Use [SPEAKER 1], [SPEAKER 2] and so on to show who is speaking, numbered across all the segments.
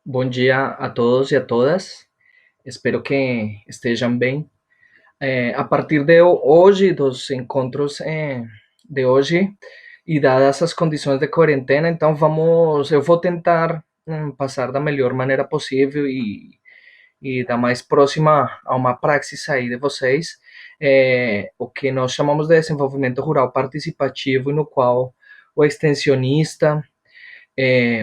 [SPEAKER 1] Bom dia a todos e a todas. Espero que estejam bem. A partir de hoje, dos encontros de hoje, e dadas as condições de quarentena, então eu vou tentar passar da melhor maneira possível e da mais próxima a uma praxis aí de vocês, o que nós chamamos de desenvolvimento rural participativo, no qual o extensionista,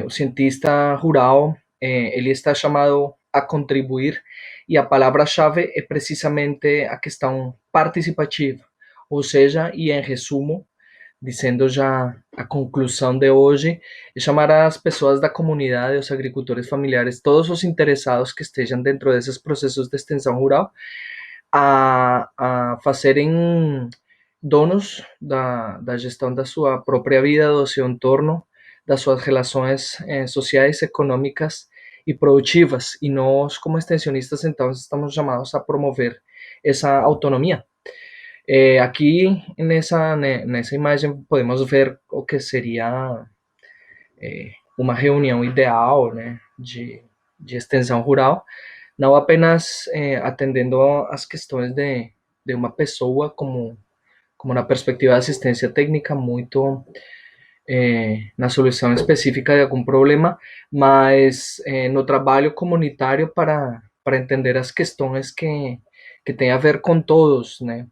[SPEAKER 1] o cientista rural, ele está chamado a contribuir e a palavra-chave é precisamente a questão participativa, ou seja, e em resumo, dizendo já a conclusão de hoje, é chamar as pessoas da comunidade, os agricultores familiares, todos os interessados que estejam dentro desses processos de extensão rural, a fazerem donos da gestão da sua própria vida, do seu entorno, das suas relações sociais, econômicas e produtivas. E nós, como extensionistas, então, estamos chamados a promover essa autonomia. Aqui nessa imagem podemos ver o que seria uma reunião ideal, né, de extensão rural, não apenas atendendo às questões de uma pessoa como na perspectiva de assistência técnica, muito na solução específica de algum problema, mas no trabalho comunitário para entender as questões que têm a ver com todos, né?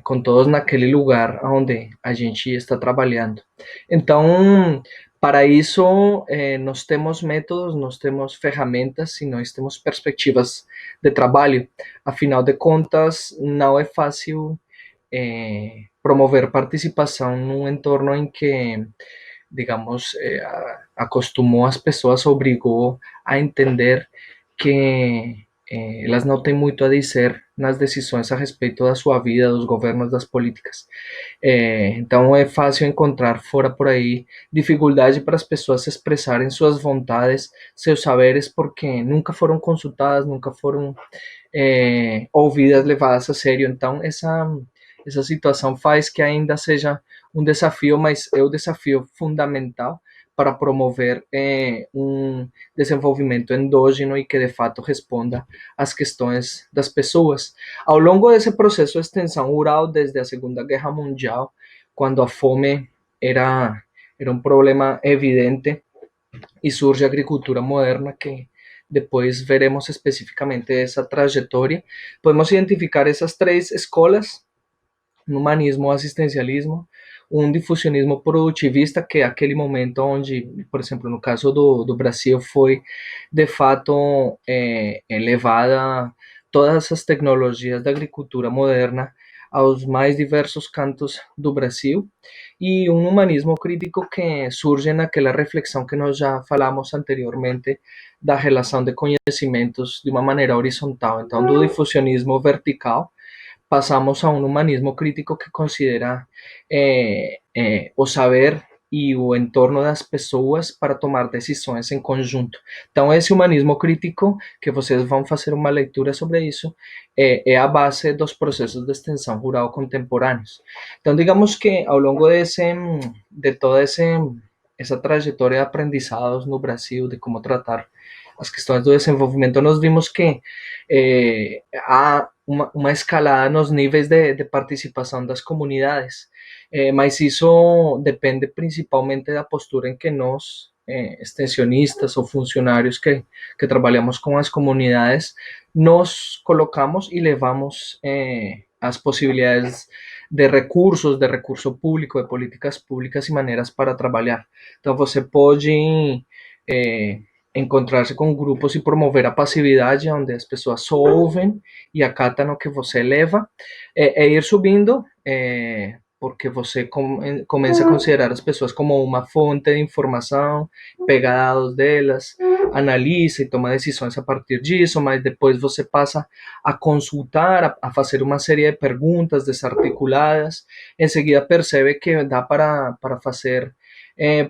[SPEAKER 1] Com todos naquele lugar onde a gente está trabalhando. Então, para isso, nós temos métodos, nós temos ferramentas e nós temos perspectivas de trabalho. Afinal de contas, não é fácil promover participação num entorno em que, digamos, acostumou as pessoas, obrigou a entender que elas não têm muito a dizer nas decisões a respeito da sua vida, dos governos, das políticas. Então é fácil encontrar fora por aí dificuldade para as pessoas expressarem suas vontades, seus saberes, porque nunca foram consultadas, nunca foram ouvidas, levadas a sério. Então essa situação faz que ainda seja um desafio, mas é o desafio fundamental para promover um desenvolvimento endógeno e que de fato responda às questões das pessoas. Ao longo desse processo de extensão rural, desde a Segunda Guerra Mundial, quando a fome era um problema evidente, e surge a agricultura moderna, que depois veremos especificamente essa trajetória, podemos identificar essas três escolas: um humanismo, um assistencialismo, um difusionismo produtivista, que é aquele momento onde, por exemplo, no caso do Brasil, foi de fato elevada todas as tecnologias da agricultura moderna aos mais diversos cantos do Brasil, e um humanismo crítico que surge naquela reflexão que nós já falamos anteriormente da relação de conhecimentos de uma maneira horizontal. Então, do difusionismo vertical, passamos a um humanismo crítico que considera o saber e o entorno das pessoas para tomar decisões em conjunto. Então, esse humanismo crítico, que vocês vão fazer uma leitura sobre isso, é a base dos processos de extensão rural contemporâneos. Então, digamos que ao longo de toda essa trajetória de aprendizados no Brasil, de como tratar as questões do desenvolvimento, nós vimos que há uma escalada nos níveis de participação das comunidades, mas isso depende principalmente da postura em que nós, extensionistas ou funcionários que trabalhamos com as comunidades, nos colocamos e levamos as possibilidades de recurso público, de políticas públicas e maneiras para trabalhar. Então, você pode eh, encontrar-se com grupos e promover a passividade, onde as pessoas só ouvem e acatam o que você leva, ir subindo, porque você começa a considerar as pessoas como uma fonte de informação, pega dados delas, analisa e toma decisões a partir disso, mas depois você passa a consultar, a fazer uma série de perguntas desarticuladas, em seguida percebe que dá para fazer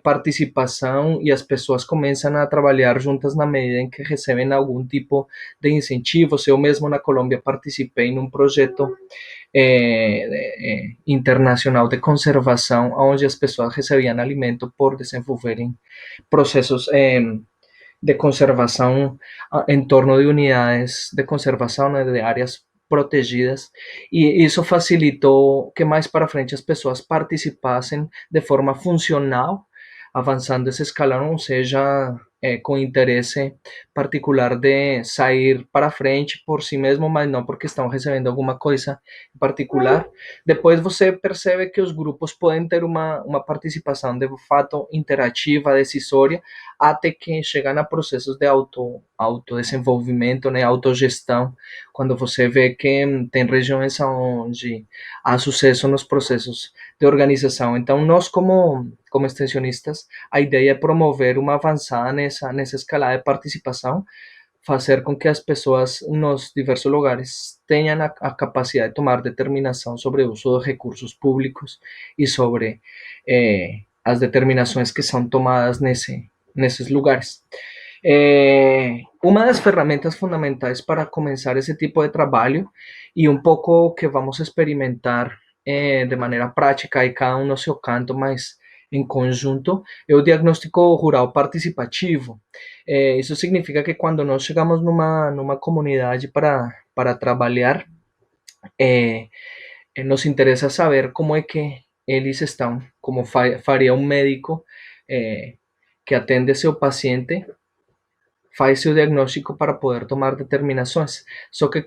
[SPEAKER 1] participação e as pessoas começam a trabalhar juntas na medida em que recebem algum tipo de incentivos. Eu mesmo na Colômbia participei num projeto internacional de conservação, onde as pessoas recebiam alimento por desenvolverem processos de conservação em torno de unidades de conservação, né, de áreas protegidas, e isso facilitou que mais para frente as pessoas participassem de forma funcional, avançando esse escalão, ou seja, com interesse particular de sair para frente por si mesmo, mas não porque estão recebendo alguma coisa em particular. Depois você percebe que os grupos podem ter uma participação de fato interativa, decisória, até que chegam a processos de autodesenvolvimento, né, autogestão, quando você vê que tem regiões onde há sucesso nos processos de organização. Então, nós, como extensionistas, a ideia é promover uma avançada nessa escala de participação, fazer com que as pessoas nos diversos lugares tenham a capacidade de tomar determinação sobre o uso de recursos públicos e sobre as determinações que são tomadas nesses lugares. Uma das ferramentas fundamentais para começar esse tipo de trabalho e um pouco que vamos experimentar de maneira prática e cada um no seu canto, mas em conjunto, é o diagnóstico rural participativo. Isso significa que quando nós chegamos numa comunidade para trabalhar, eh, nos interessa saber como é que eles estão, como faria um médico que atende seu paciente, faz o diagnóstico para poder tomar determinações. Só que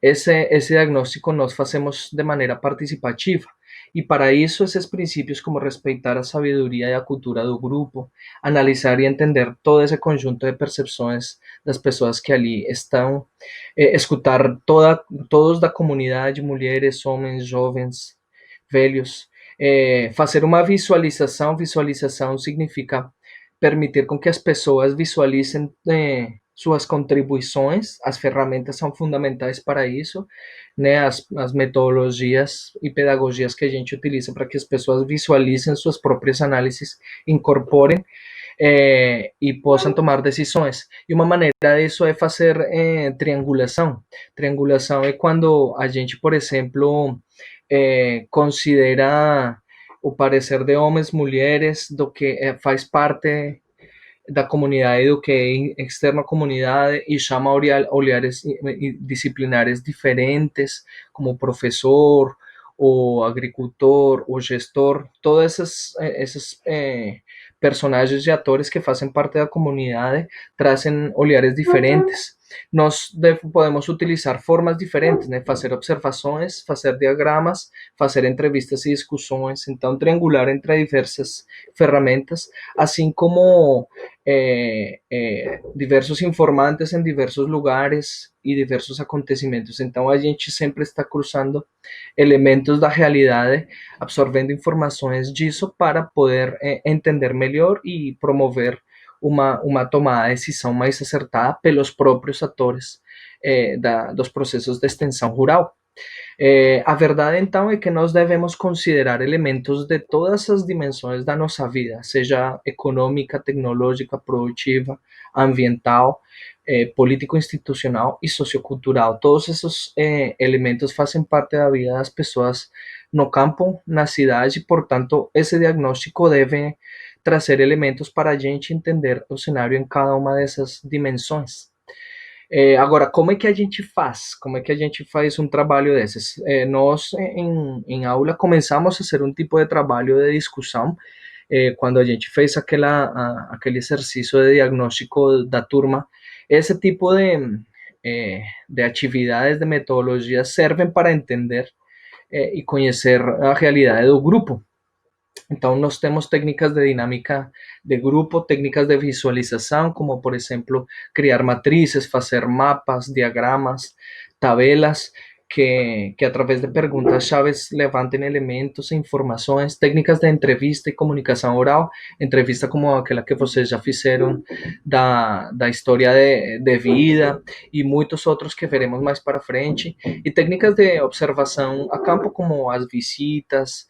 [SPEAKER 1] esse diagnóstico nós fazemos de maneira participativa. E para isso, esses princípios como respeitar a sabedoria e a cultura do grupo, analisar e entender todo esse conjunto de percepções das pessoas que ali estão, escutar todos da comunidade, mulheres, homens, jovens, velhos, fazer uma visualização. Visualização significa permitir com que as pessoas visualizem suas contribuições. As ferramentas são fundamentais para isso, né? As metodologias e pedagogias que a gente utiliza para que as pessoas visualizem suas próprias análises, incorporem e possam tomar decisões. E uma maneira disso é fazer triangulação. Triangulação é quando a gente, por exemplo, considera o parecer de homens, mulheres, do que faz parte da comunidade, do que é externo à comunidade, e chama olhares disciplinares diferentes, como professor, o agricultor, o gestor, todos esses personagens e atores que fazem parte da comunidade trazem olhares diferentes. Nós podemos utilizar formas diferentes, né? Fazer observações, fazer diagramas, fazer entrevistas e discussões, então triangular entre diversas ferramentas, assim como diversos informantes em diversos lugares e diversos acontecimentos. Então a gente sempre está cruzando elementos da realidade, absorvendo informações disso para poder entender melhor e promover uma tomada de decisão mais acertada pelos próprios atores dos processos de extensão rural. A verdade, então, é que nós devemos considerar elementos de todas as dimensões da nossa vida, seja econômica, tecnológica, produtiva, ambiental, político-institucional e sociocultural. Todos esses elementos fazem parte da vida das pessoas no campo, na cidade, portanto, esse diagnóstico deve trazer elementos para a gente entender o cenário em cada uma dessas dimensões. Agora, como é que a gente faz? Como é que a gente faz um trabalho desses? Nós, em aula, começamos a fazer um tipo de trabalho de discussão quando a gente fez aquele exercício de diagnóstico da turma. Esse tipo de atividades, de metodologias, servem para entender e conhecer a realidade do grupo. Então, nós temos técnicas de dinâmica de grupo, técnicas de visualização, como, por exemplo, criar matrizes, fazer mapas, diagramas, tabelas, que através de perguntas-chave levantem elementos e informações, técnicas de entrevista e comunicação oral, entrevista como aquela que vocês já fizeram da história de vida e muitos outros que veremos mais para frente, e técnicas de observação a campo, como as visitas,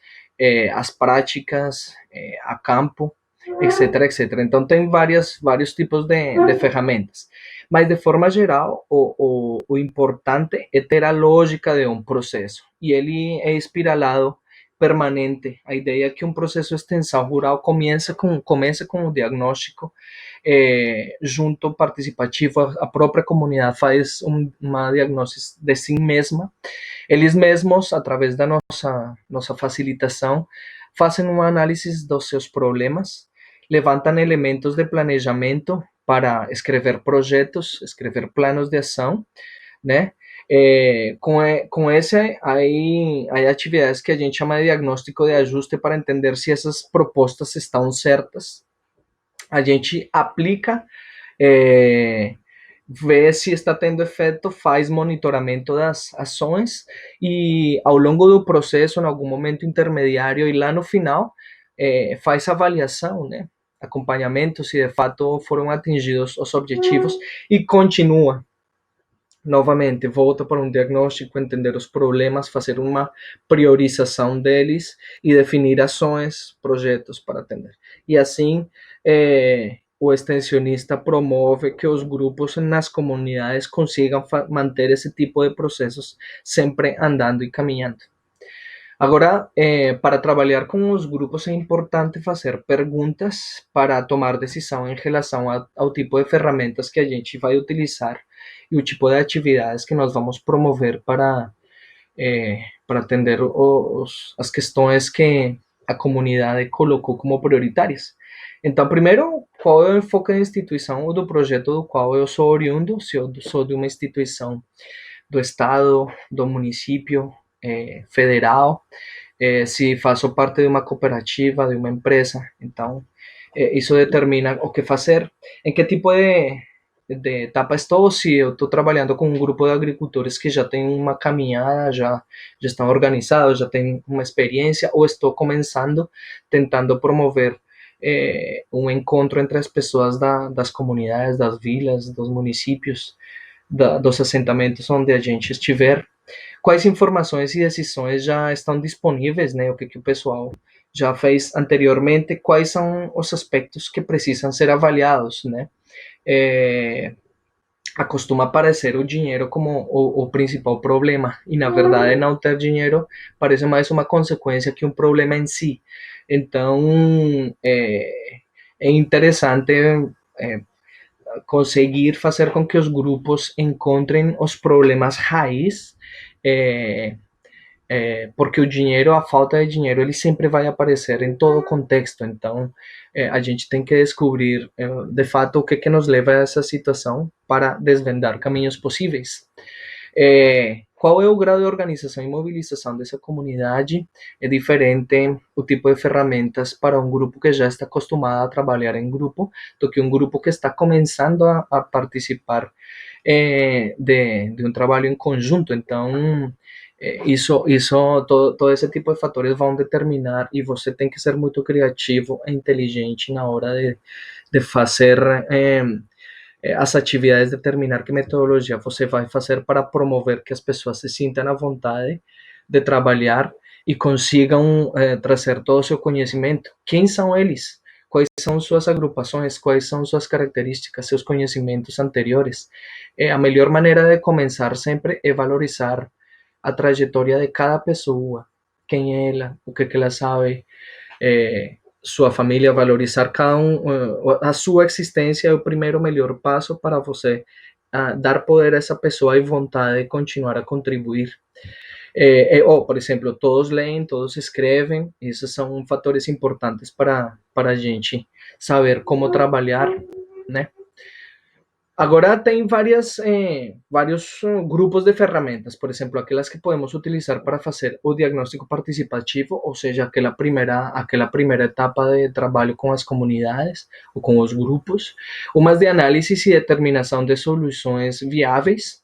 [SPEAKER 1] as práticas a campo, etc, etc. Então, tem vários tipos de ferramentas. Mas, de forma geral, o importante é ter a lógica de um processo. E ele é espiralado permanente. A ideia é que um processo de extensão rural comece com o diagnóstico junto participativo, a própria comunidade faz uma diagnóstico de si mesma. Eles mesmos, através da nossa facilitação, fazem uma análise dos seus problemas, levantam elementos de planejamento para escrever projetos, escrever planos de ação, né? Com esse, aí atividades que a gente chama de diagnóstico de ajuste para entender se essas propostas estão certas. A gente aplica, é, vê se está tendo efeito, faz monitoramento das ações e ao longo do processo, em algum momento intermediário e lá no final, faz avaliação, né? Acompanhamento se de fato foram atingidos os objetivos e continua. Novamente, volta para um diagnóstico, entender os problemas, fazer uma priorização deles e definir ações, projetos para atender. E assim, o extensionista promove que os grupos nas comunidades consigam manter esse tipo de processos sempre andando e caminhando. Agora, para trabalhar com os grupos é importante fazer perguntas para tomar decisão em relação ao tipo de ferramentas que a gente vai utilizar e o tipo de atividades que nós vamos promover para atender as questões que a comunidade colocou como prioritárias. Então, primeiro, qual é o enfoque da instituição ou do projeto do qual eu sou oriundo? Se eu sou de uma instituição do Estado, do município, federal, se faço parte de uma cooperativa, de uma empresa. Então, isso determina o que fazer, em que tipo de etapa estou, se eu estou trabalhando com um grupo de agricultores que já tem uma caminhada, já estão organizados, já têm uma experiência, ou estou começando, tentando promover um encontro entre as pessoas das comunidades, das vilas, dos municípios, dos assentamentos onde a gente estiver. Quais informações e decisões já estão disponíveis, né? O que o pessoal já fez anteriormente, quais são os aspectos que precisam ser avaliados, né? É, acostuma aparecer o dinheiro como o principal problema, e na verdade não ter dinheiro parece mais uma consequência que um problema em si. Então, é interessante é, conseguir fazer com que os grupos encontrem os problemas raiz, é, porque o dinheiro, a falta de dinheiro, ele sempre vai aparecer em todo contexto. Então, a gente tem que descobrir, de fato, o que nos leva a essa situação para desvendar caminhos possíveis. Qual é o grau de organização e mobilização dessa comunidade? É diferente o tipo de ferramentas para um grupo que já está acostumado a trabalhar em grupo do que um grupo que está começando a participar de um trabalho em conjunto. Então, todo esse tipo de fatores vão determinar e você tem que ser muito criativo e inteligente na hora de fazer as atividades, determinar que metodologia você vai fazer para promover que as pessoas se sintam à vontade de trabalhar e consigam trazer todo o seu conhecimento. Quem são eles? Quais são suas agrupações? Quais são suas características, seus conhecimentos anteriores? A melhor maneira de começar sempre é valorizar a trajetória de cada pessoa, quem é ela, o que ela sabe, sua família, valorizar cada a sua existência é o primeiro melhor passo para você dar poder a essa pessoa e vontade de continuar a contribuir. Por exemplo, todos leem, todos escrevem, esses são fatores importantes para a gente saber como trabalhar, né? Agora tem vários grupos de ferramentas, por exemplo, aquelas que podemos utilizar para fazer o diagnóstico participativo, ou seja, aquela primeira etapa de trabalho com as comunidades ou com os grupos, umas de análise e determinação de soluções viáveis,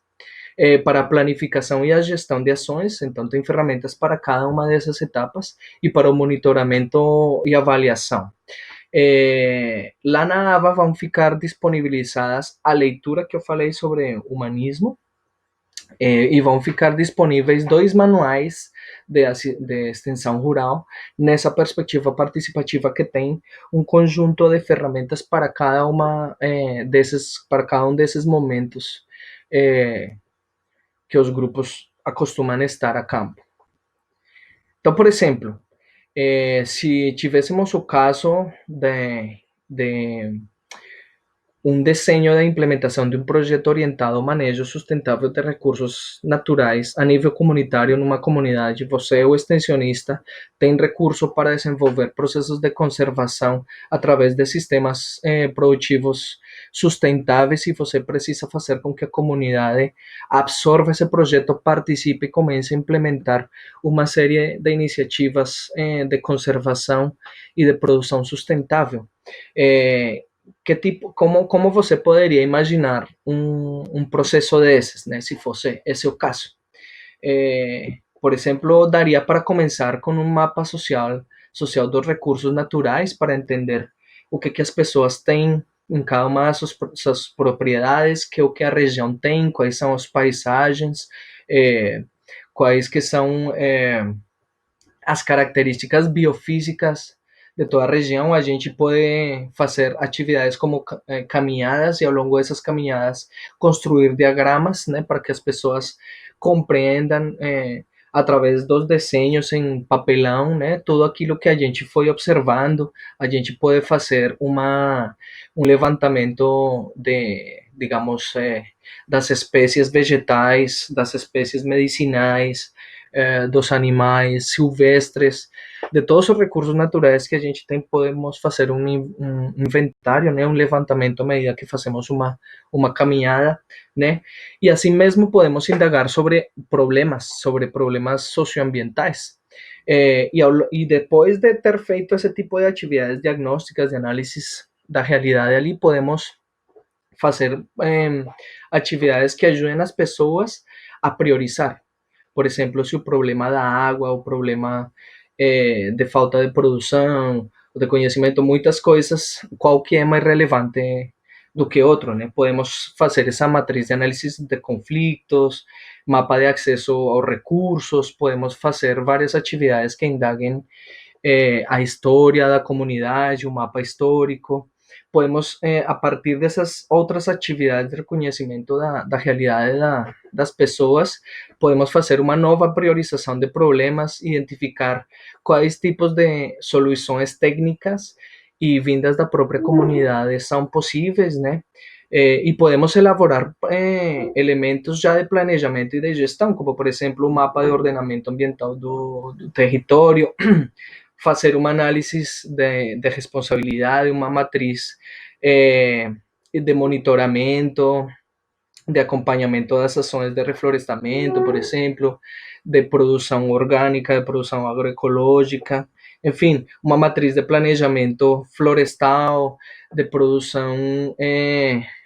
[SPEAKER 1] para a planificação e a gestão de ações, então tem ferramentas para cada uma dessas etapas e para o monitoramento e avaliação. Lá na aba vão ficar disponibilizadas a leitura que eu falei sobre humanismo, e vão ficar disponíveis 2 manuais de extensão rural nessa perspectiva participativa que tem um conjunto de ferramentas para cada um desses momentos que os grupos acostumam estar a campo. Então, por exemplo, Se tivéssemos o caso de um desenho de implementação de um projeto orientado ao manejo sustentável de recursos naturais a nível comunitário numa comunidade. Você, o extensionista, tem recurso para desenvolver processos de conservação através de sistemas produtivos sustentáveis e você precisa fazer com que a comunidade absorva esse projeto, participe e comece a implementar uma série de iniciativas de conservação e de produção sustentável. Eh, que tipo, como você poderia imaginar um processo desses, né, se fosse esse o caso? Por exemplo, daria para começar com um mapa social dos recursos naturais para entender o que as pessoas têm em cada uma das suas propriedades, que o que a região tem, quais são as paisagens, quais que são as características biofísicas de toda a região. A gente pode fazer atividades como caminhadas e ao longo dessas caminhadas construir diagramas, né, para que as pessoas compreendam através dos desenhos em papelão, né, tudo aquilo que a gente foi observando. A gente pode fazer um levantamento de, digamos, das espécies vegetais, das espécies medicinais, dos animais silvestres, de todos os recursos naturais que a gente tem, podemos fazer um inventário, né, um levantamento à medida que fazemos uma caminhada, né, e assim mesmo podemos indagar sobre problemas socioambientais. E depois de ter feito esse tipo de atividades diagnósticas, de análisis da realidade ali, podemos fazer atividades que ajudem as pessoas a priorizar. Por exemplo, se o problema da água, o problema de falta de produção, de conhecimento, muitas coisas, qual que é mais relevante do que outro, né? Podemos fazer essa matriz de análise de conflitos, mapa de acesso aos recursos, podemos fazer várias atividades que indaguem a história da comunidade, o mapa histórico. Podemos, a partir dessas outras atividades de reconhecimento da realidade das pessoas, podemos fazer uma nova priorização de problemas, identificar quais tipos de soluções técnicas e vindas da própria comunidade são possíveis, né? E podemos elaborar elementos já de planejamento e de gestão, como por exemplo o mapa de ordenamento ambiental do território, fazer uma análise de responsabilidade, uma matriz de monitoramento, de acompanhamento das ações de reflorestamento, por exemplo, de produção orgânica, de produção agroecológica, enfim, uma matriz de planejamento florestal, de produção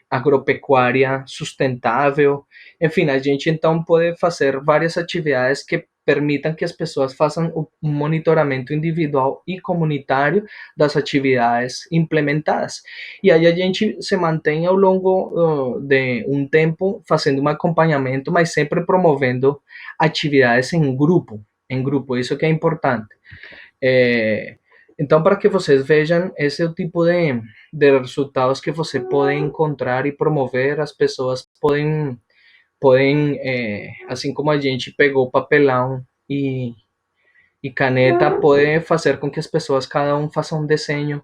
[SPEAKER 1] agropecuária sustentável. Enfim, a gente então pode fazer várias atividades que permitam que as pessoas façam um monitoramento individual e comunitário das atividades implementadas. E aí a gente se mantém ao longo de um tempo fazendo um acompanhamento, mas sempre promovendo atividades em grupo, isso que é importante. É, então, para que vocês vejam, esse é o tipo de resultados que você pode encontrar e promover, as pessoas podem assim como a gente pegou papelão e caneta, pode fazer com que as pessoas, cada um faça um desenho,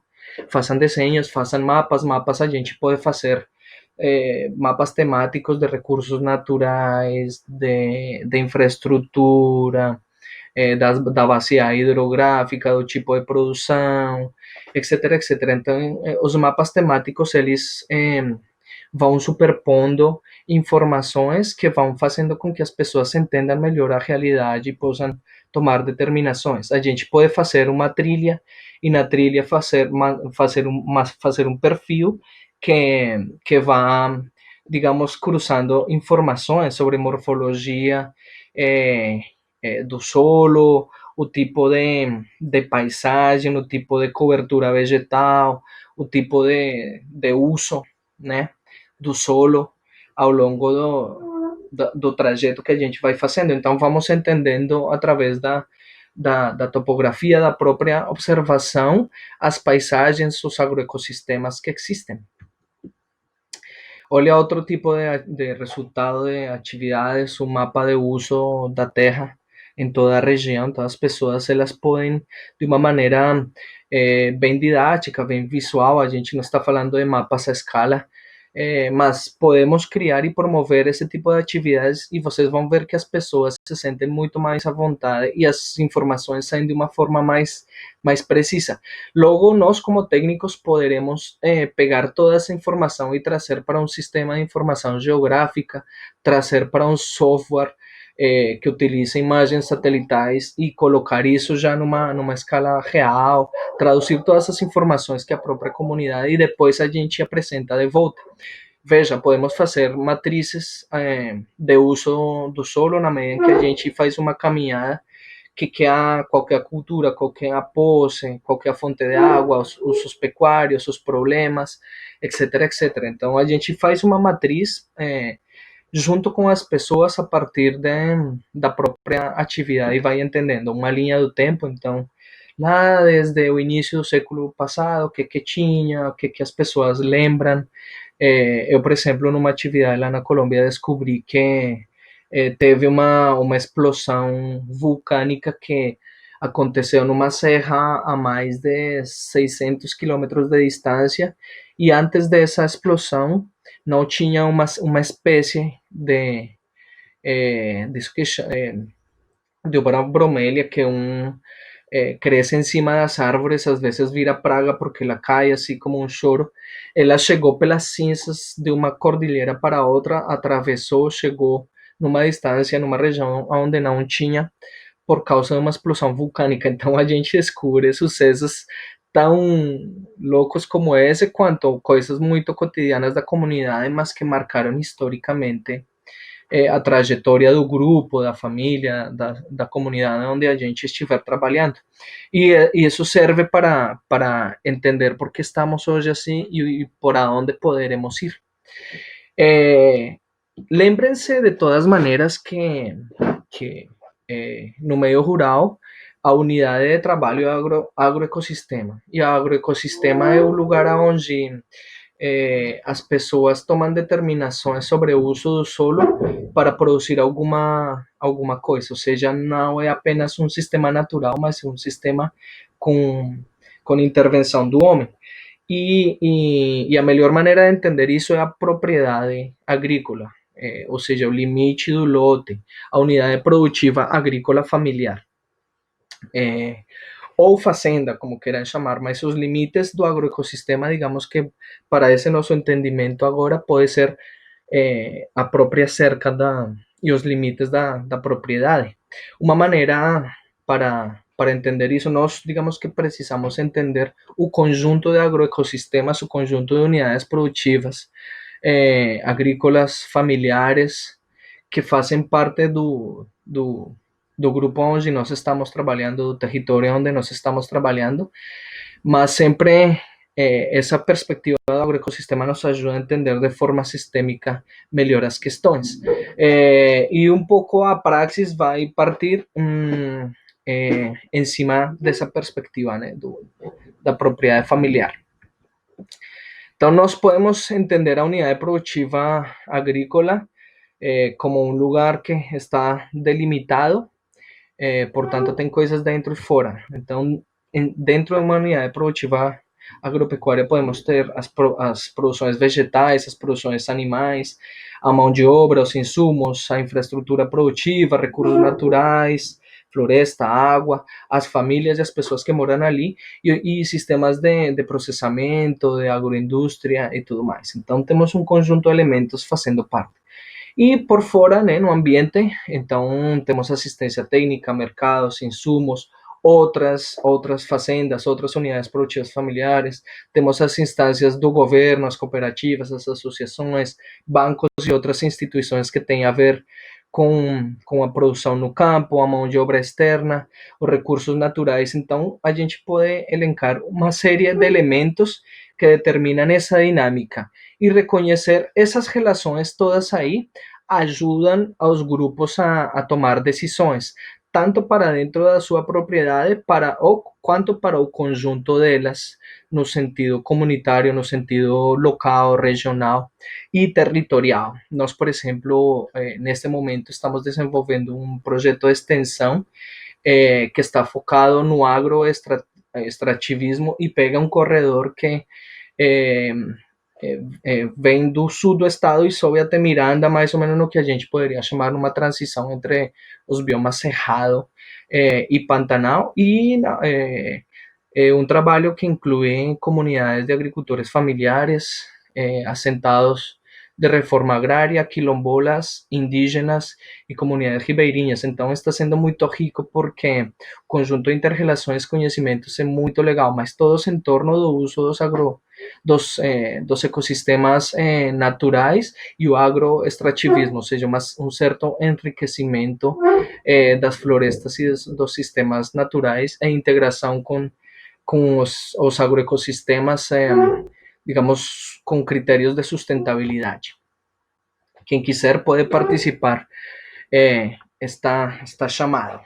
[SPEAKER 1] façam desenhos, façam mapas a gente pode fazer mapas temáticos de recursos naturais, de infraestrutura, da bacia hidrográfica, do tipo de produção, etc, etc. Então, os mapas temáticos, eles vão superpondo informações que vão fazendo com que as pessoas entendam melhor a realidade e possam tomar determinações. A gente pode fazer uma trilha e na trilha fazer um perfil que vá, digamos, cruzando informações sobre morfologia do solo, o tipo de paisagem, o tipo de cobertura vegetal, o tipo de uso, né, do solo ao longo do trajeto que a gente vai fazendo. Então, vamos entendendo através da topografia, da própria observação, as paisagens, os agroecossistemas que existem. Olha outro tipo de resultado de atividades, o mapa de uso da terra, em toda a região, então as pessoas elas podem, de uma maneira bem didática, bem visual, a gente não está falando de mapas à escala, mas podemos criar e promover esse tipo de atividades e vocês vão ver que as pessoas se sentem muito mais à vontade e as informações saem de uma forma mais precisa. Logo, nós como técnicos poderemos pegar toda essa informação e trazer para um sistema de informação geográfica, trazer para um software que utiliza imagens satelitais e colocar isso já numa escala real, traduzir todas essas informações que a própria comunidade e depois a gente apresenta de volta. Veja, podemos fazer matrizes de uso do solo na medida em que a gente faz uma caminhada que qual que é a cultura, qual que é a pose, qual que é a fonte de água, os usos pecuários, os problemas, etc, etc. Então a gente faz uma matriz junto com as pessoas a partir da própria atividade e vai entendendo uma linha do tempo, então lá desde o início do século passado, o que tinha, o que as pessoas lembram. Eu, por exemplo, numa atividade lá na Colômbia, descobri que teve uma explosão vulcânica que aconteceu numa serra a mais de 600 quilômetros de distância e antes dessa explosão não tinha uma espécie disso que de uma bromélia que cresce em cima das árvores, às vezes vira praga porque ela cai assim como um choro. Ela chegou pelas cinzas de uma cordilheira para outra, atravessou, chegou numa distância, numa região onde não tinha, por causa de uma explosão vulcânica. Então a gente descobre sucessos tão loucos como esse, quanto coisas muito cotidianas da comunidade, mas que marcaram historicamente a trajetória do grupo, da família, da comunidade onde a gente estiver trabalhando. E isso serve para entender por que estamos hoje assim e por onde poderemos ir. Eh, Lembren-se de todas maneiras que no meio rural a unidade de trabalho é agroecosistema. E o agroecosistema é o lugar onde as pessoas tomam determinações sobre o uso do solo para produzir alguma coisa. Ou seja, não é apenas um sistema natural, mas é um sistema com intervenção do homem. E a melhor maneira de entender isso é a propriedade agrícola, ou seja, o limite do lote, a unidade produtiva agrícola familiar. Ou fazenda, como queiram chamar, mas os limites do agroecosistema, digamos que para esse nosso entendimento agora, pode ser a própria cerca e os limites da propriedade. Uma maneira para entender isso, nós, digamos que precisamos entender o conjunto de agroecosistemas, o conjunto de unidades produtivas agrícolas familiares que fazem parte do grupo onde nós estamos trabalhando, do território onde nós estamos trabalhando, mas sempre essa perspectiva do agroecosistema nos ajuda a entender de forma sistêmica melhor as questões. E um pouco a praxis vai partir em cima dessa perspectiva, né, da propriedade familiar. Então, nós podemos entender a unidade produtiva agrícola como um lugar que está delimitado, portanto, tem coisas dentro e fora. Então, dentro de uma unidade produtiva agropecuária, podemos ter as produções vegetais, as produções animais, a mão de obra, os insumos, a infraestrutura produtiva, recursos naturais, floresta, água, as famílias e as pessoas que moram ali e sistemas de processamento, de agroindústria e tudo mais. Então, temos um conjunto de elementos fazendo parte. E por fora, né, no ambiente, então temos assistência técnica, mercados, insumos, outras fazendas, outras unidades produtivas familiares, temos as instâncias do governo, as cooperativas, as associações, bancos e outras instituições que têm a ver com a produção no campo, a mão de obra externa, os recursos naturais. Então, a gente pode elencar uma série de elementos que determinam essa dinâmica e reconhecer essas relações todas aí ajudam aos grupos a tomar decisões, tanto para dentro da sua propriedade quanto para o conjunto delas no sentido comunitário, no sentido local, regional e territorial. Nós, por exemplo, neste momento estamos desenvolvendo um projeto de extensão que está focado no agroextrativismo e pega um corredor que eh, vem do sul do estado e sobe até Miranda, mais ou menos no que a gente poderia chamar uma transição entre os biomas Cerrado e Pantanal, e um trabalho que inclui comunidades de agricultores familiares, assentados de reforma agrária, quilombolas, indígenas e comunidades ribeirinhas. Então está sendo muito rico porque o conjunto de interrelações e conhecimentos é muito legal, mas todos em torno do uso dos ecossistemas naturais e o agroextrativismo, ou seja, um certo enriquecimento das florestas e dos sistemas naturais e integração com os agroecossistemas, digamos, com critérios de sustentabilidade. Quem quiser pode participar, está chamado.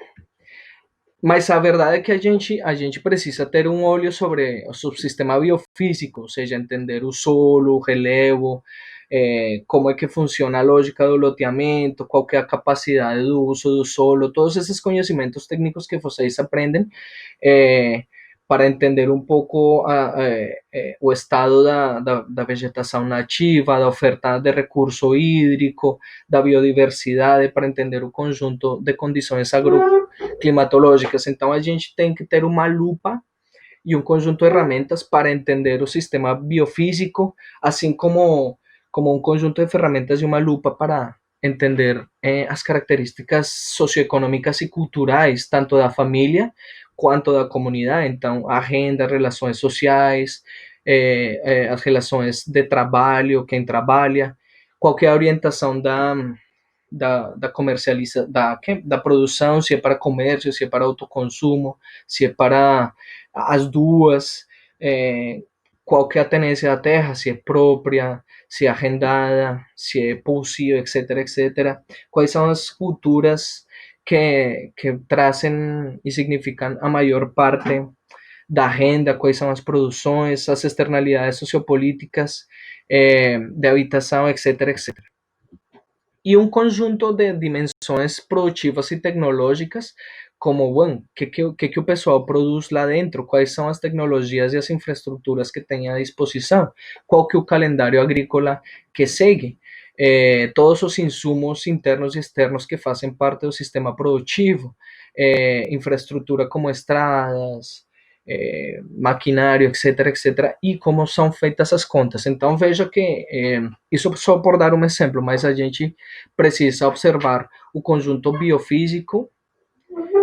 [SPEAKER 1] Mas a verdade é que a gente precisa ter um olho sobre o subsistema biofísico, ou seja, entender o solo, o relevo, como é que funciona a lógica do loteamento, qual que é a capacidade do uso do solo, todos esses conhecimentos técnicos que vocês aprendem eh, para entender um pouco o estado da vegetação nativa, da oferta de recurso hídrico, da biodiversidade, para entender o conjunto de condições agroclimatológicas. Então, a gente tem que ter uma lupa e um conjunto de ferramentas para entender o sistema biofísico, assim como um conjunto de ferramentas e uma lupa para entender as características socioeconômicas e culturais, tanto da família quanto da comunidade. Então, a agenda, relações sociais, as relações de trabalho, quem trabalha, qualquer orientação da comercialização, da produção, se é para comércio, se é para autoconsumo, se é para as duas, qual que é a tenência da terra, se é própria, se é arrendada, se é possível, etc, etc. Quais são as culturas que trazem e significam a maior parte da renda, quais são as produções, as externalidades sociopolíticas, de habitação, etc, etc. E um conjunto de dimensões produtivas e tecnológicas, como, bueno, que o pessoal produz lá dentro, quais são as tecnologias e as infraestruturas que tem à disposição, qual que é o calendário agrícola que segue, todos os insumos internos e externos que fazem parte do sistema produtivo, infraestrutura como estradas, maquinário, etc, etc, e como são feitas as contas. Então veja que isso só por dar um exemplo, mas a gente precisa observar o conjunto biofísico,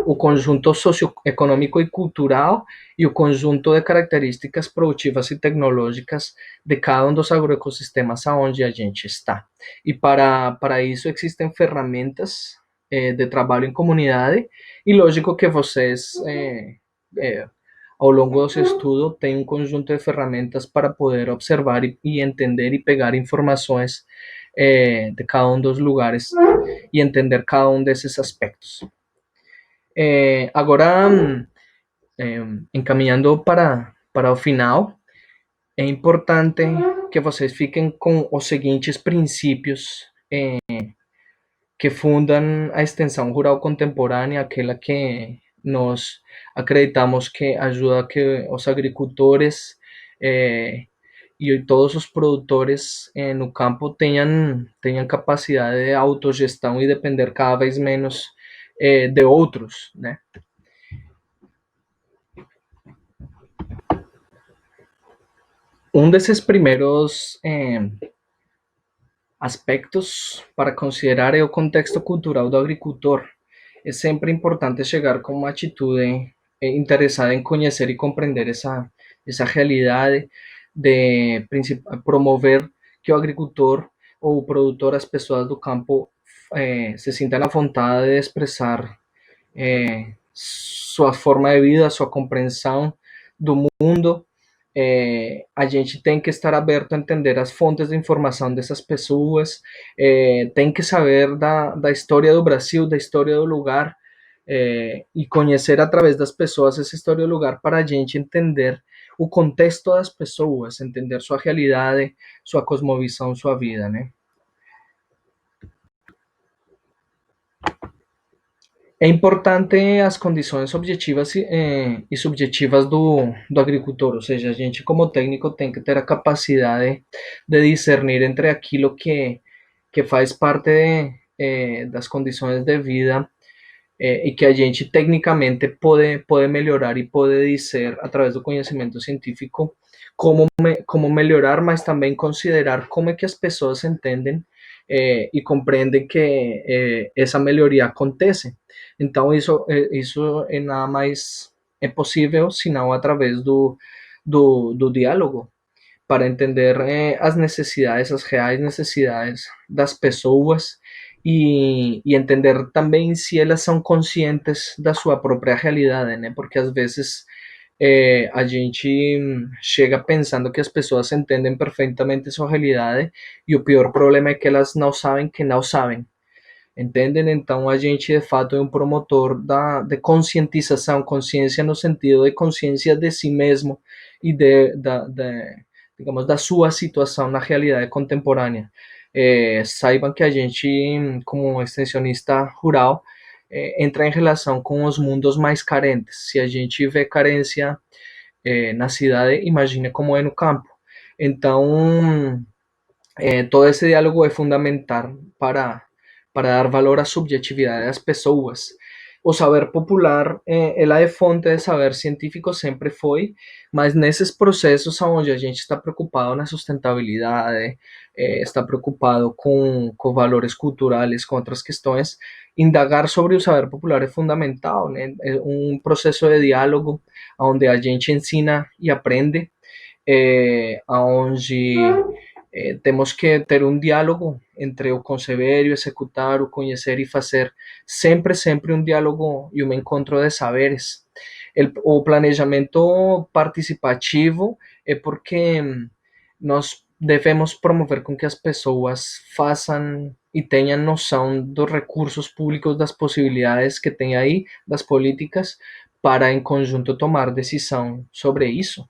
[SPEAKER 1] o conjunto socioeconômico e cultural e o conjunto de características produtivas e tecnológicas de cada um dos agroecossistemas aonde a gente está. E para isso existem ferramentas de trabalho em comunidade e lógico que vocês ao longo do seu estudo têm um conjunto de ferramentas para poder observar e entender e pegar informações de cada um dos lugares e entender cada um desses aspectos. Agora, encaminhando para o final, é importante que vocês fiquem com os seguintes princípios que fundam a extensão rural contemporânea, aquela que nós acreditamos que ajuda a que os agricultores e todos os produtores no campo tenham capacidade de autogestão e depender cada vez menos de outros, né? Um desses primeiros aspectos para considerar é o contexto cultural do agricultor. É sempre importante chegar com uma atitude interessada em conhecer e compreender essa realidade, de promover que o agricultor ou o produtor, as pessoas do campo, se sintam à vontade de expressar sua forma de vida, sua compreensão do mundo. A gente tem que estar aberto a entender as fontes de informação dessas pessoas, tem que saber da história do Brasil, da história do lugar, e conhecer através das pessoas essa história do lugar para a gente entender o contexto das pessoas, entender sua realidade, sua cosmovisão, sua vida, né? É importante as condições objetivas e subjetivas do agricultor, ou seja, a gente como técnico tem que ter a capacidade de discernir entre aquilo que faz parte das condições de vida e que a gente tecnicamente pode melhorar e pode dizer através do conhecimento científico como melhorar, mas também considerar como é que as pessoas entendem e compreendem que essa melhoria acontece. Então, isso é nada mais é possível senão através do diálogo, para entender as necessidades, as reais necessidades das pessoas e entender também se elas são conscientes da sua própria realidade, né? Porque às vezes a gente chega pensando que as pessoas entendem perfeitamente sua realidade e o pior problema é que elas não sabem que não sabem. Entendem? Então, a gente de fato é um promotor de conscientização, consciência no sentido de consciência de si mesmo e digamos, da sua situação na realidade contemporânea. Saibam que a gente, como extensionista rural, entra em relação com os mundos mais carentes. Se a gente vê carência na cidade, imagine como é no campo. Então, todo esse diálogo é fundamental para dar valor à subjetividade das pessoas. O saber popular, ela é fonte de saber científico, sempre foi, mas nesses processos onde a gente está preocupado na sustentabilidade, está preocupado com valores culturais, com outras questões, indagar sobre o saber popular é fundamental, né? É um processo de diálogo onde a gente ensina e aprende, onde temos que ter um diálogo entre o conceber e o executar, o conhecer e fazer, sempre um diálogo e um encontro de saberes. O planejamento participativo é porque nós devemos promover com que as pessoas façam e tenham noção dos recursos públicos, das possibilidades que tem aí, das políticas, para em conjunto tomar decisão sobre isso.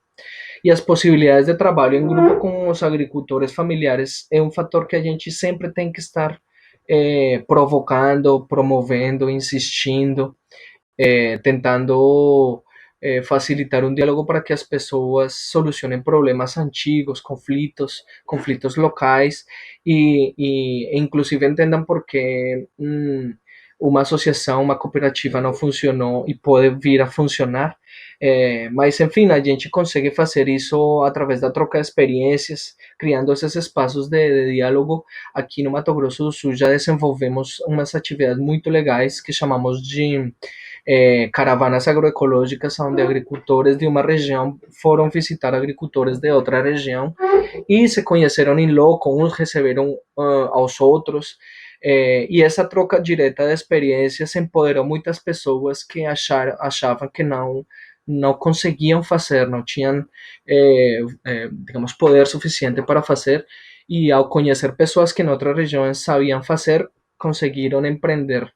[SPEAKER 1] E as possibilidades de trabalho em grupo com os agricultores familiares é um fator que a gente sempre tem que estar provocando, promovendo, insistindo, tentando facilitar um diálogo para que as pessoas solucionem problemas antigos, conflitos locais e inclusive entendam por que uma associação, uma cooperativa não funcionou e pode vir a funcionar. Mas, enfim, a gente consegue fazer isso através da troca de experiências, criando esses espaços de diálogo. Aqui no Mato Grosso do Sul já desenvolvemos umas atividades muito legais que chamamos de caravanas agroecológicas, onde agricultores de uma região foram visitar agricultores de outra região e se conheceram em loco, uns receberam aos outros, e essa troca direta de experiências empoderou muitas pessoas que achavam que não conseguiam fazer, não tinham, digamos, poder suficiente para fazer, e ao conhecer pessoas que em outras regiões sabiam fazer, conseguiram empreender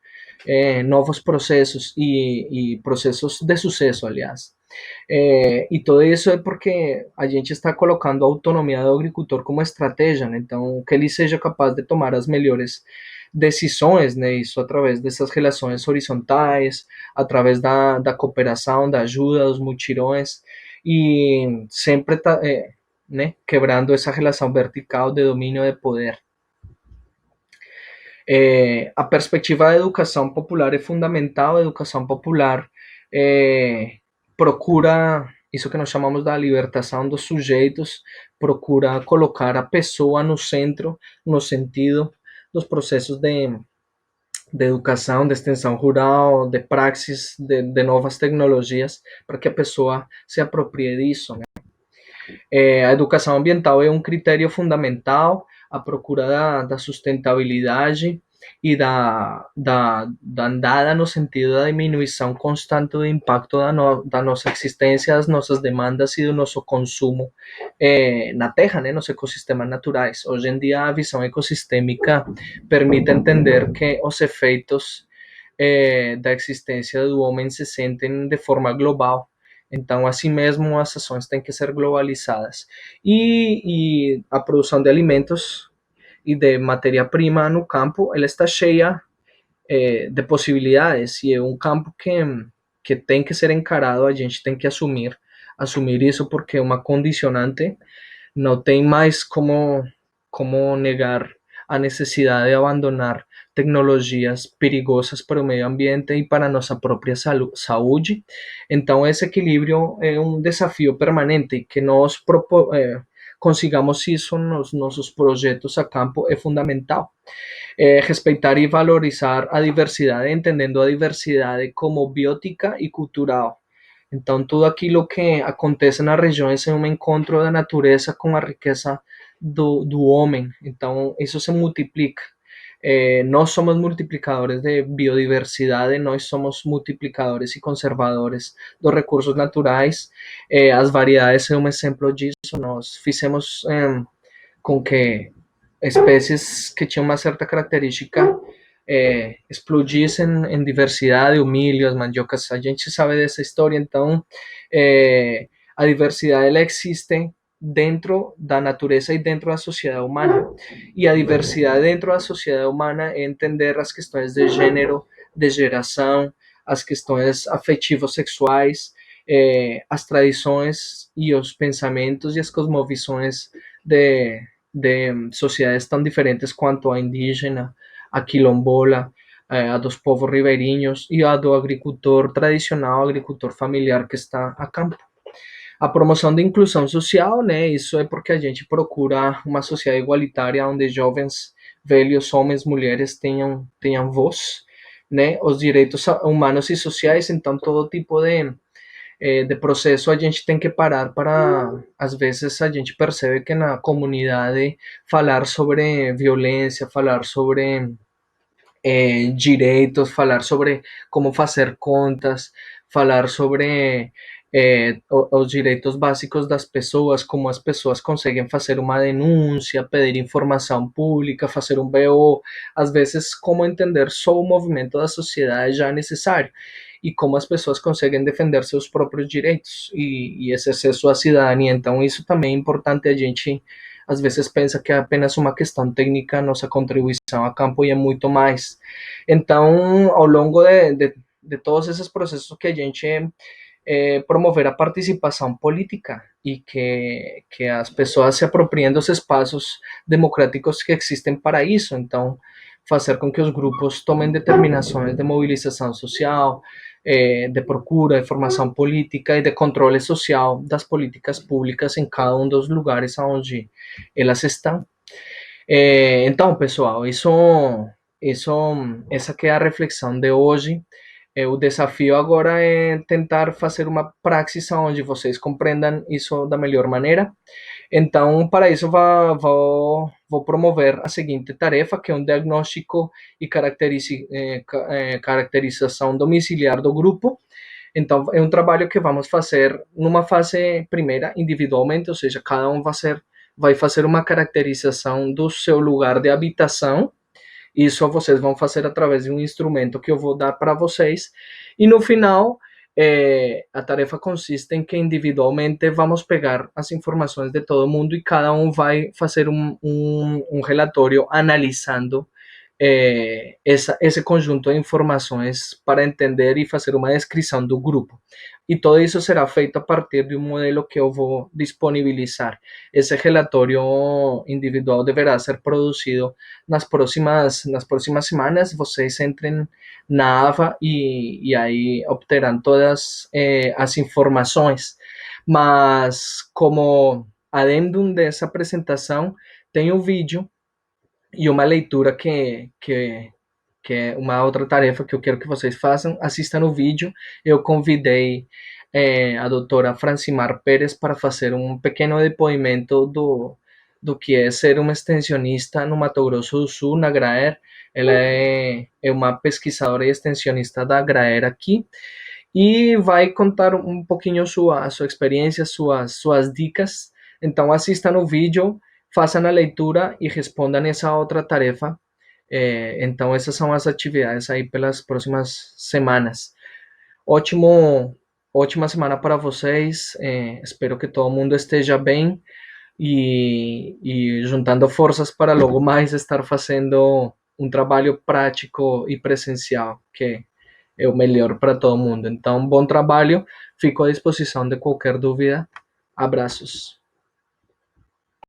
[SPEAKER 1] novos processos e processos de sucesso, aliás. E todo isso é porque a gente está colocando a autonomia do agricultor como estratégia, né? Então, que ele seja capaz de tomar as melhores decisões, né? Isso através dessas relações horizontais, através da cooperação, da ajuda, dos mutirões, e sempre tá, né? Quebrando essa relação vertical de domínio de poder. A perspectiva da educação popular é fundamental. A educação popular procura isso que nós chamamos da libertação dos sujeitos, procura colocar a pessoa no centro, no sentido dos processos de educação, de extensão rural, de praxis, de novas tecnologias, para que a pessoa se aproprie disso, né? A educação ambiental é um critério fundamental, a procura da sustentabilidade e da andada no sentido da diminuição constante do impacto da nossa existência, das nossas demandas e do nosso consumo na Terra, né, nos ecossistemas naturais. Hoje em dia, a visão ecossistêmica permite entender que os efeitos da existência do homem se sentem de forma global Então, assim mesmo, as ações têm que ser globalizadas. E a produção de alimentos e de matéria-prima no campo, ela está cheia de possibilidades e é um campo que tem que ser encarado, a gente tem que assumir isso porque é uma condicionante, não tem mais como negar a necessidade de abandonar tecnologias perigosas para o meio ambiente e para a nossa própria saúde. Então, esse equilíbrio é um desafio permanente e que nós consigamos isso nos nossos projetos a campo é fundamental. Respeitar e valorizar a diversidade, entendendo a diversidade como biótica e cultural. Então, tudo aquilo que acontece nas regiões é um encontro da natureza com a riqueza do homem. Então, isso se multiplica. Nós somos multiplicadores de biodiversidade, nós somos multiplicadores e conservadores dos recursos naturais. As variedades são um exemplo disso. Nós fizemos com que espécies que tinham uma certa característica explodissem em diversidade, o milho, as mandiocas, a gente sabe dessa história, então a diversidade ela existe dentro da natureza e dentro da sociedade humana. E a diversidade dentro da sociedade humana é entender as questões de gênero, de geração, as questões afetivos sexuais, as tradições e os pensamentos e as cosmovisões de sociedades tão diferentes quanto a indígena, a quilombola, a dos povos ribeirinhos e a do agricultor tradicional, agricultor familiar que está a campo. A promoção da inclusão social, né? Isso é porque a gente procura uma sociedade igualitária onde jovens, velhos, homens, mulheres tenham voz, né? Os direitos humanos e sociais, então todo tipo de processo a gente tem que parar para, às vezes a gente percebe que na comunidade falar sobre violência, falar sobre direitos, falar sobre como fazer contas, falar sobre os direitos básicos das pessoas, como as pessoas conseguem fazer uma denúncia, pedir informação pública, fazer um BO, às vezes como entender só o movimento da sociedade já é necessário e como as pessoas conseguem defender seus próprios direitos e exercer sua cidadania. Então, isso também é importante a gente às vezes pensa que é apenas uma questão técnica, nossa contribuição a campo e é muito mais. Então, ao longo de todos esses processos que a gente promover a participação política e que as pessoas se apropriem dos espaços democráticos que existem para isso. Então, fazer com que os grupos tomem determinações de mobilização social, de procura, de formação política e de controle social das políticas públicas em cada um dos lugares onde elas estão. Então, pessoal, essa que é a reflexão de hoje. O desafio agora é tentar fazer uma praxis onde vocês compreendam isso da melhor maneira. Então, para isso, vou promover a seguinte tarefa, que é um diagnóstico e caracterização domiciliar do grupo. Então, é um trabalho que vamos fazer numa fase primeira, individualmente, ou seja, cada um vai fazer uma caracterização do seu lugar de habitação. Isso vocês vão fazer através de um instrumento que eu vou dar para vocês. E no final, a tarefa consiste em que individualmente vamos pegar as informações de todo mundo e cada um vai fazer um relatório analisando esse conjunto de informações para entender e fazer uma descrição do grupo. E tudo isso será feito a partir de um modelo que eu vou disponibilizar. Esse relatório individual deverá ser produzido nas próximas semanas. Vocês entrem na AVA e aí obterão todas as informações. Mas como adendum dessa apresentação, tem um vídeo e uma leitura que é uma outra tarefa que eu quero que vocês façam. Assistam o vídeo. Eu convidei a doutora Francimar Pérez para fazer um pequeno depoimento do que é ser uma extensionista no Mato Grosso do Sul, na Graer. Ela é uma pesquisadora e extensionista da Graer aqui e vai contar um pouquinho sua experiência, suas dicas. Então, assistam o vídeo, façam a leitura e respondam essa outra tarefa. Então, essas são as atividades aí pelas próximas semanas. Ótimo, ótima semana para vocês. Espero que todo mundo esteja bem e juntando forças para logo mais estar fazendo um trabalho prático e presencial, que é o melhor para todo mundo. Então, bom trabalho. Fico à disposição de qualquer dúvida. Abraços.